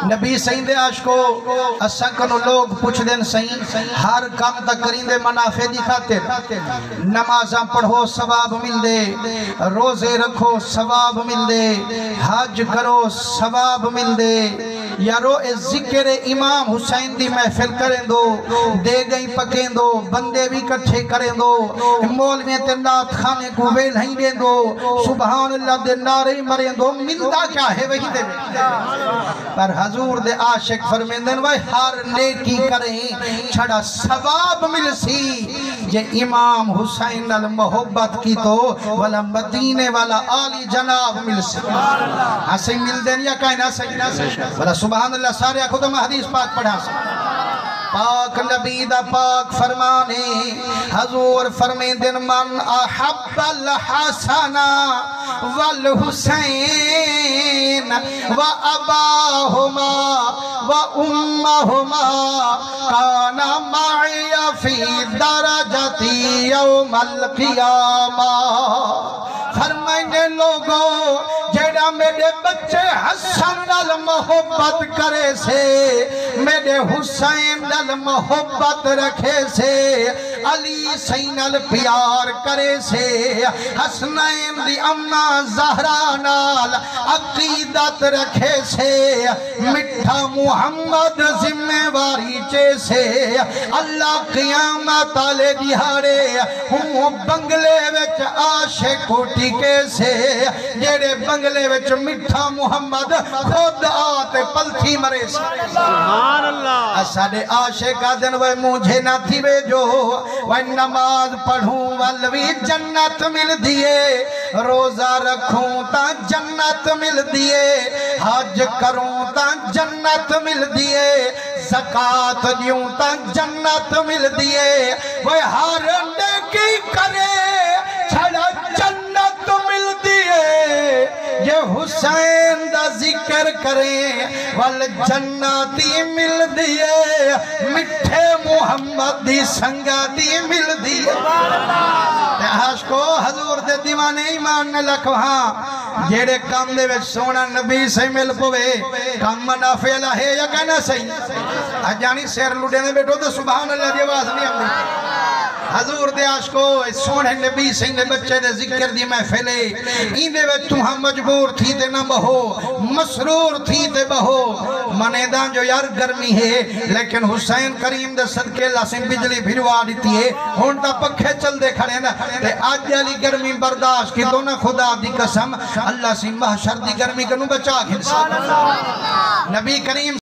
نبی سہین دے عاشقو اساں کنو لوگ پوچھ دین سہین ہر کام تک کرین دے منافع دی خاطر نمازاں پڑھو ثواب مل دے روزے رکھو ثواب مل دے حج کرو ثواب مل دے یارو ذکر امام حسین دی محفل کریں دو دے گئی پکیں دو بندے بھی کٹھے کریں دو مولوی تنات خانے کو ویل ہی دیں دو سبحان اللہ دے نعرے مریں دو ملتا کیا ہے وہی دے پر حضور دے عاشق فرمیندن وہ ہر نیکی کریں چھڑا ثواب مل سی یہ امام حسین المحبت کی تو والا مدینے والا آلی جناب مل سی ہاں مل دیں یا کائنہ سہی سبحان اللہ سارے خود ہم حدیث پاک پڑھا سکتے پاک نبی دا پاک فرمانے حضور فرمیندن من احب الحسن والحسین و اباہما و امہما کان معی فی درجتی یوم القیامہ فرمائنے لوگوں جیڑا میرے بچے حسن نال محبت کرے سے میرے حسین نال محبت رکھے سے علی سین نال پیار کرے سے حسنین دی امنا زہرا نال عقیدت رکھے سے مٹھا محمد ذمہ واری چے سے اللہ قیامت آلے دیہارے ہوں بنگلے وچ عاشق کوٹی کیسے جیڑے بنگلے وچ مٹھا محمد خود آتے پلتھی مرے سبحان اللہ اساڑے عاشق آدن وہ مجھے نہ تھی بے جو وہ نماز پڑھوں والوی جنت مل دیئے روزہ رکھوں تا جنت مل دیئے حج کروں تا جنت مل دیئے زکاة دیوں تا جنت مل دیئے وہ ہر نیکی کرے چھڑا جنت مل دیئے یہ حسین دا ذکر کریں والجناتی مل دیئے مٹھے محمد دی سنگاتی مل دیئے عاشقو حضور دے دیوانے ایمان نہ لکھو ہاں جیڑے کام دے وچ سونا نبی سے مل پوے کام منافع اللہ ہے یا کہنا صحیح اجانی سیر لڑے نے بیٹھو تو سبحان اللہ دی آواز نہیں ہم حضور دے عاشقو سونے نبی سے نے بچے دے ذکر دی محفلے این دے وچ تُہاں مجبور تھی تے نہ بہو مسرور تھی تے بہو منیدان جو یار گرمی ہے لیکن حسین کریم دے صدقے اللہ سے بجلی بھروا دیتی ہے ہونٹا پکھے چل دے کھڑے نا تے آج علی گرمی برداشت کی تو نہ خدا دی قسم اللہ سے محشر دی گرمی کنو بچا گھنسا نبی کریم